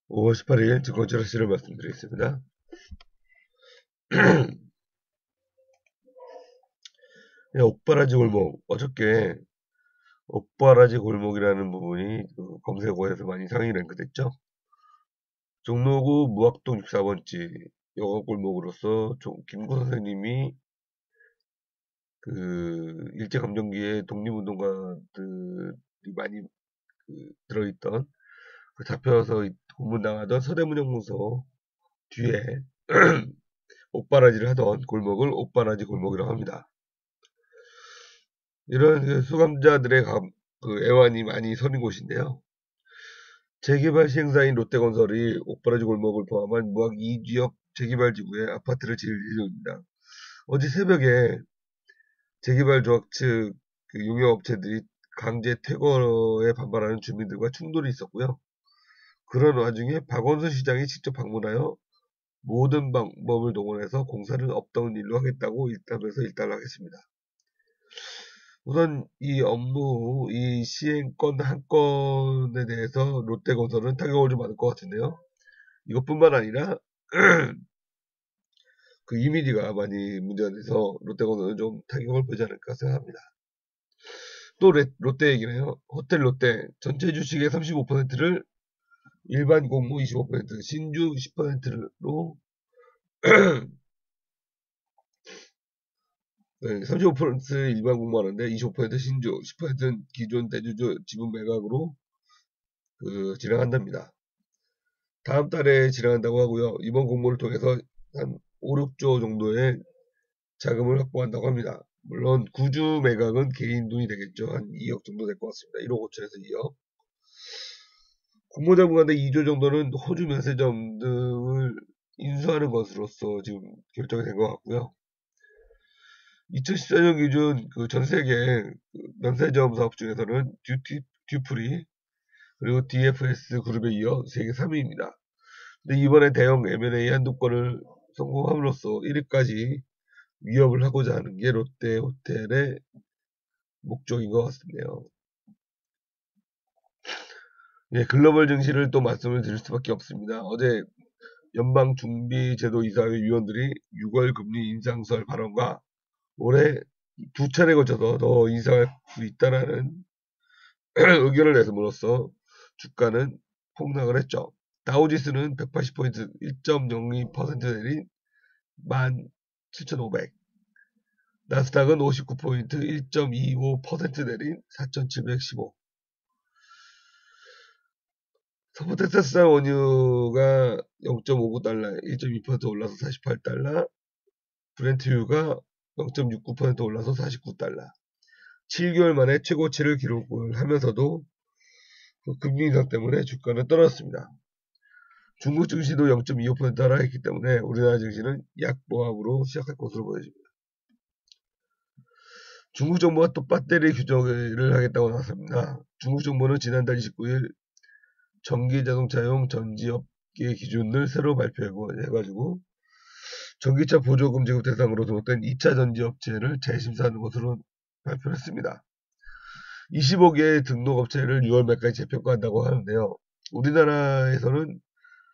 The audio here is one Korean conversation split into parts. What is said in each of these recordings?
5월 18일 증권철학실을 말씀드리겠습니다. 옥바라지 골목, 어저께 옥바라지 골목이라는 부분이 검색어에서 많이 상위 랭크됐죠. 종로구 무학동 64번지 영업골목으로서 김구 선생님이 일제감정기에 독립운동가들이 많이 들어있던 잡혀서 고문당하던 서대문형무소 뒤에 옥바라지를 하던 골목을 옥바라지 골목이라고 합니다. 이런 수감자들의 애환이 많이 서린 곳인데요. 재개발 시행사인 롯데건설이 옥바라지 골목을 포함한 무학 2지역 재개발 지구에 아파트를 지을 예정입니다. 어제 새벽에 재개발 조합 측 용역업체들이 강제 퇴거에 반발하는 주민들과 충돌이 있었고요. 그런 와중에 박원순 시장이 직접 방문하여 모든 방법을 동원해서 공사를 없던 일로 하겠다고 일답해서 일단하겠습니다. 우선 이 업무, 이 시행권 한 건에 대해서 롯데건설은 타격을 좀 받을 것 같은데요. 이것뿐만 아니라 그 이미지가 많이 문제가 돼서 롯데건설은 좀 타격을 보지 않을까 생각합니다. 또 롯데 얘기네요. 호텔 롯데 전체 주식의 35%를 일반 공모 25%, 신주 10%로 35% 일반 공모하는데 25% 신주, 10%는 기존 대주주 지분 매각으로 진행한답니다. 다음 달에 진행한다고 하고요. 이번 공모를 통해서 한 5, 6조 정도의 자금을 확보한다고 합니다. 물론 구주 매각은 개인 돈이 되겠죠. 한 2억 정도 될 것 같습니다. 1억 5천에서 2억. 공모자금 가운데 2조 정도는 호주 면세점 등을 인수하는 것으로서 지금 결정이 된 것 같고요. 2014년 기준 전 세계 면세점 사업 중에서는 듀프리 그리고 DFS 그룹에 이어 세계 3위입니다. 근데 이번에 대형 M&A 한두 건을 성공함으로써 1위까지 위협을 하고자 하는 게 롯데 호텔의 목적인 것 같네요. 예, 글로벌 증시를 또 말씀을 드릴 수밖에 없습니다. 어제 연방준비제도이사회 위원들이 6월 금리 인상설 발언과 올해 두 차례 거쳐서 더 인상할 수 있다라는 의견을 내সম으로써 주가는 폭락을 했죠. 다우지수는 180포인트 1.02% 내린 17,500. 나스닥은 59포인트 1.25% 내린 4,715. 서부 텍사스산 원유가 0.59달러, 1.2% 올라서 48달러, 브렌트유가 0.69% 올라서 49달러. 7개월 만에 최고치를 기록을 하면서도 금리 인상 때문에 주가는 떨어졌습니다. 중국 증시도 0.25% 하락했기 때문에 우리나라 증시는 약보합으로 시작할 것으로 보여집니다. 중국 정부가 또 배터리 규제를 하겠다고 나섰습니다. 중국 정부는 지난달 29일 전기 자동차용 전지업계 기준을 새로 발표해가지고 전기차 보조금 지급 대상으로 등록된 2차 전지업체를 재심사하는 것으로 발표했습니다. 25개의 등록업체를 6월 말까지 재평가한다고 하는데요. 우리나라에서는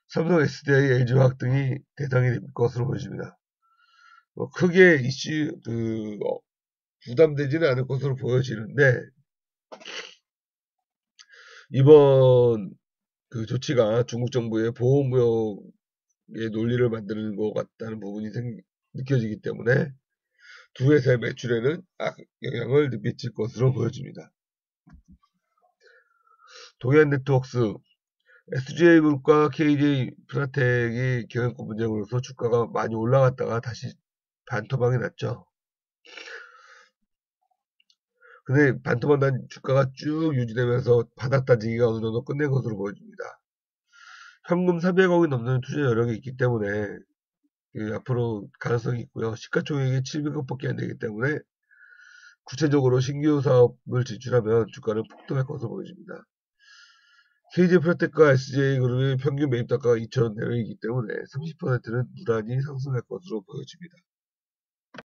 삼성, SDI, LG화학 등이 대상이 될 것으로 보여집니다. 크게 부담되지는 않을 것으로 보여지는데 이번 조치가 중국 정부의 보호무역의 논리를 만드는 것 같다는 부분이 느껴지기 때문에 두 회사의 매출에는 영향을 미칠 것으로 보여집니다. 동해안네트워크스 SJ그룹과 KJ 프라텍이 경영권 분쟁으로서 주가가 많이 올라갔다가 다시 반토막이 났죠. 근데 반토막 난 주가가 쭉 유지되면서 바닥 다지기가 어느 정도 끝낸 것으로 보여집니다. 현금 300억이 넘는 투자 여력이 있기 때문에 앞으로 가능성이 있고요. 시가총액이 700억밖에 안 되기 때문에 구체적으로 신규 사업을 진출하면 주가는 폭등할 것으로 보여집니다. KJ프라텍과 SJ그룹의 평균 매입단가가 2,000원 내외이기 때문에 30%는 무난히 상승할 것으로 보여집니다.